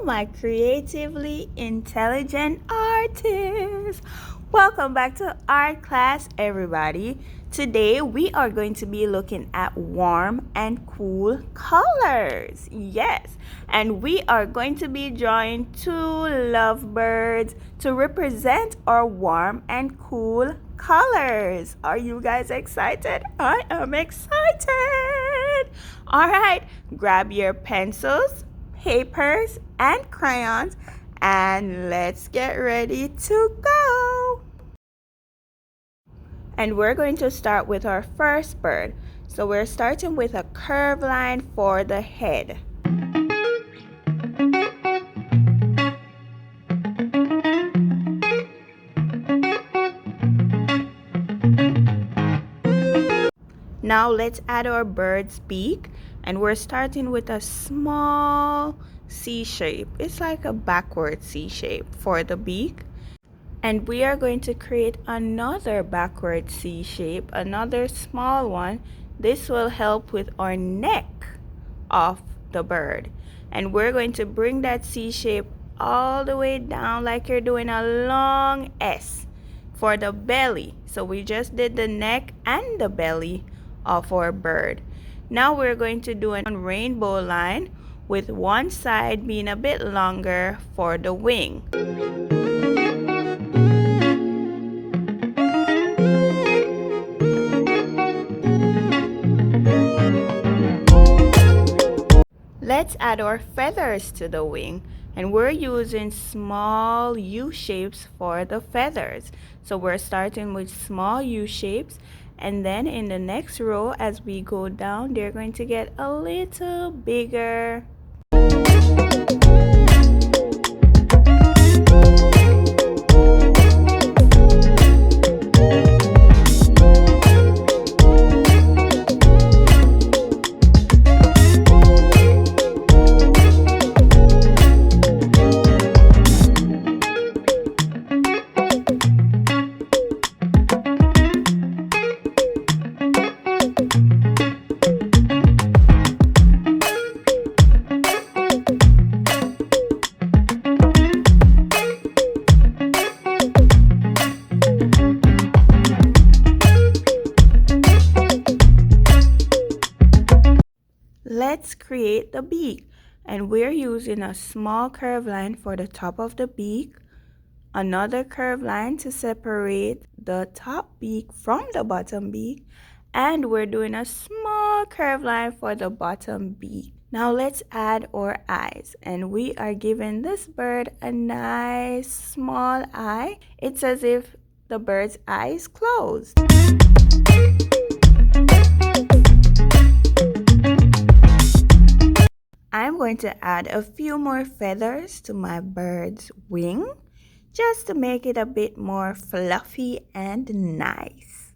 my creatively intelligent artists. Welcome back to art class, everybody. Today we are going to be looking at warm and cool colors. Yes, and we are going to be drawing two lovebirds to represent our warm and cool colors. Are you guys excited? I am excited. All right, grab your pencils, papers, and crayons, and let's get ready to go. And we're going to start with our first bird. So we're starting with a curved line for the head. Now let's add our bird's beak, and we're starting with a small C shape. It's like a backward C shape for the beak. And we are going to create another backward C shape, another small one. This will help with our neck of the bird. And we're going to bring that C shape all the way down like you're doing a long S for the belly. So we just did the neck and the belly of our bird. Now we're going to do a rainbow line with one side being a bit longer for the wing. Let's add our feathers to the wing, and we're using small U shapes for the feathers. So we're starting with small U shapes, and then in the next row as we go down, they're going to get a little bigger. Let's create the beak, and we're using a small curved line for the top of the beak, another curved line to separate the top beak from the bottom beak, and we're doing a small curved line for the bottom beak. Now let's add our eyes, and we are giving this bird a nice small eye. It's as if the bird's eye is closed. I'm going to add a few more feathers to my bird's wing just to make it a bit more fluffy and nice.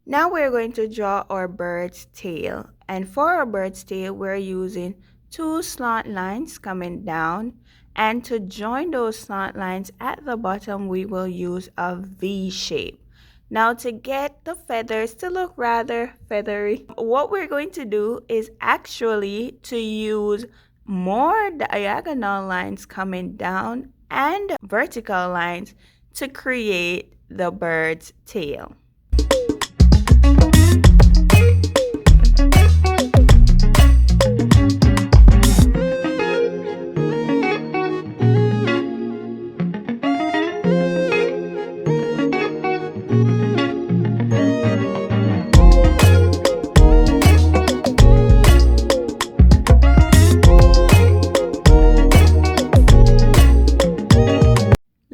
Now we're going to draw our bird's tail, and for our bird's tail we're using two slant lines coming down, and to join those slant lines at the bottom we will use a V shape. Now to get the feathers to look rather feathery, what we're going to do is actually to use more diagonal lines coming down and vertical lines to create the bird's tail.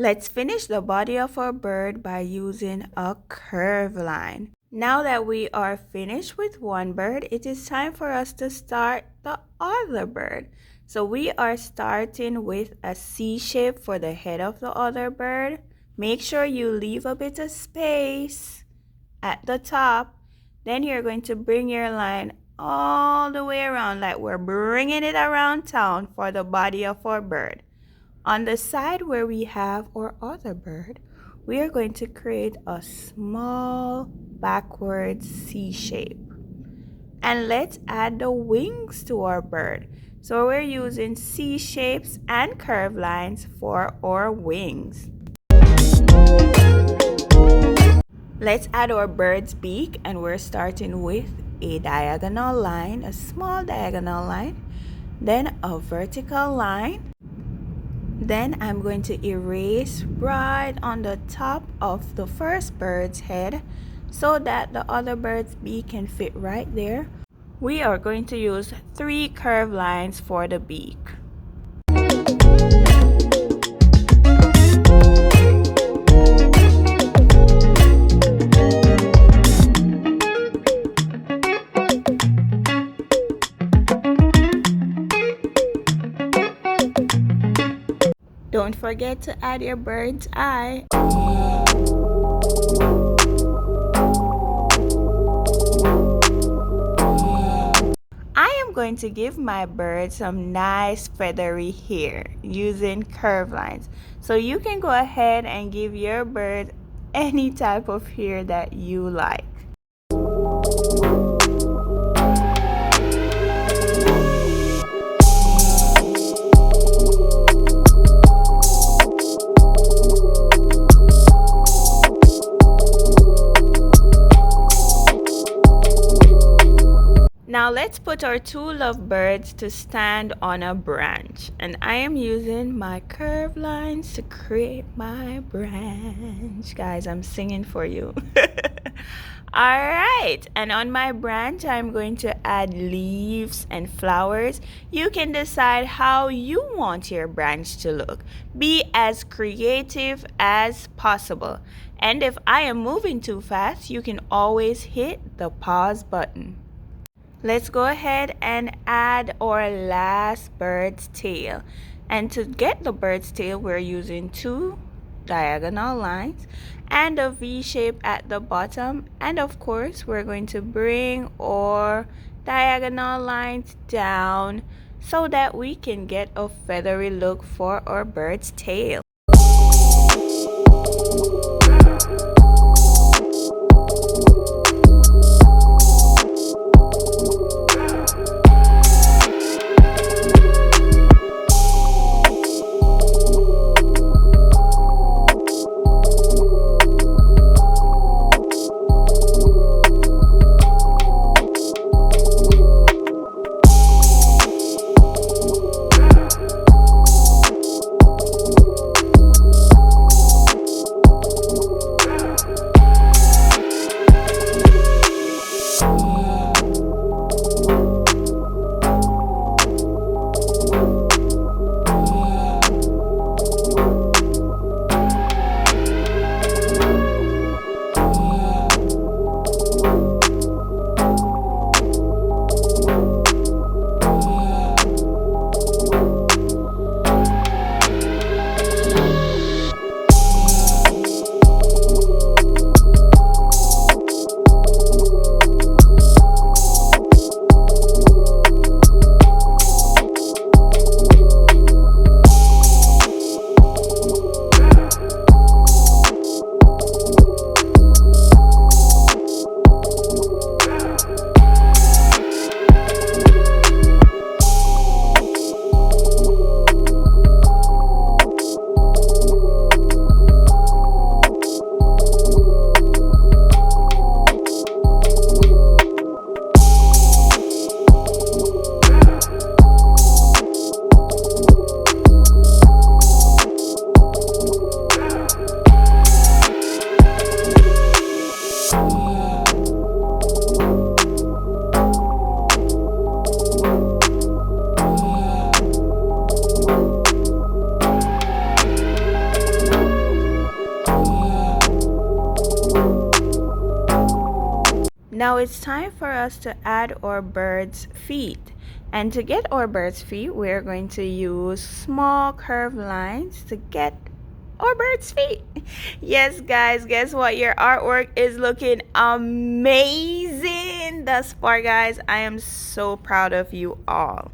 Let's finish the body of our bird by using a curved line. Now that we are finished with one bird, it is time for us to start the other bird. So we are starting with a C shape for the head of the other bird. Make sure you leave a bit of space at the top. Then you're going to bring your line all the way around like we're bringing it around town for the body of our bird. On the side where we have our other bird, we are going to create a small backward C shape. And let's add the wings to our bird. So we're using C shapes and curved lines for our wings. Let's add our bird's beak, and we're starting with a diagonal line, a small diagonal line, then a vertical line. Then I'm going to erase right on the top of the first bird's head so that the other bird's beak can fit right there. We are going to use 3 curved lines for the beak. Don't forget to add your bird's eye. I am going to give my bird some nice feathery hair using curved lines. So you can go ahead and give your bird any type of hair that you like. Now let's put our 2 lovebirds to stand on a branch, and I am using my curved lines to create my branch. Guys, I'm singing for you. Alright, and on my branch I'm going to add leaves and flowers. You can decide how you want your branch to look. Be as creative as possible. And if I am moving too fast, you can always hit the pause button. Let's go ahead and add our last bird's tail. And to get the bird's tail, we're using 2 diagonal lines and a V shape at the bottom. And of course, we're going to bring our diagonal lines down so that we can get a feathery look for our bird's tail. Now it's time for us to add our bird's feet. And to get our bird's feet, we're going to use small curved lines to get our bird's feet. Yes, guys, guess what? Your artwork is looking amazing thus far, guys. I am so proud of you all.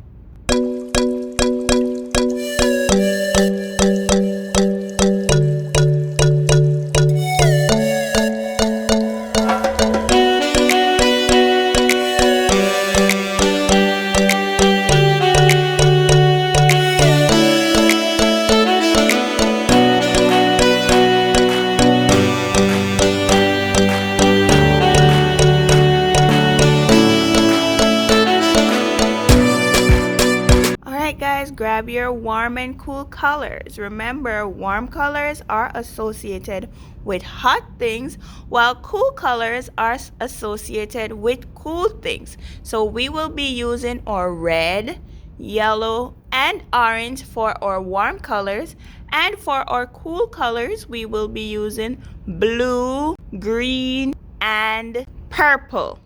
grab your warm and cool colors. Remember, warm colors are associated with hot things, while cool colors are associated with cool things. So we will be using our red, yellow, and orange for our warm colors, and for our cool colors we will be using blue, green, and purple.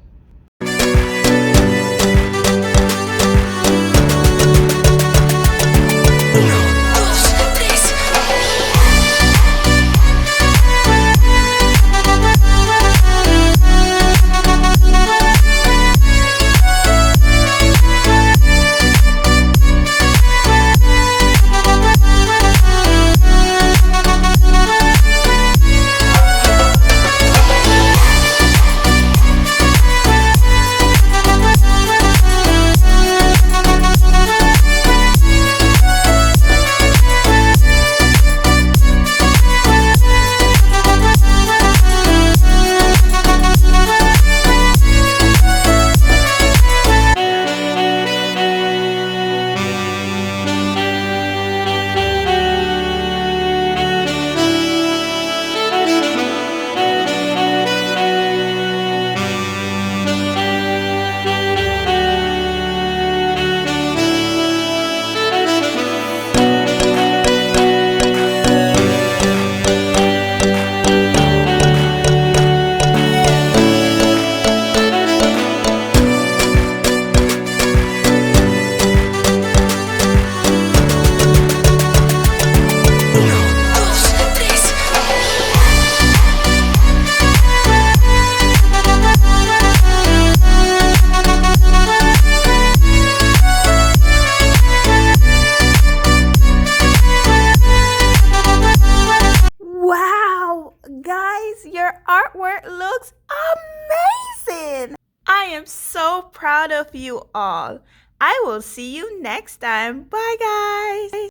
Wow, guys, your artwork looks amazing! I am so proud of you all. I will see you next time. Bye, guys.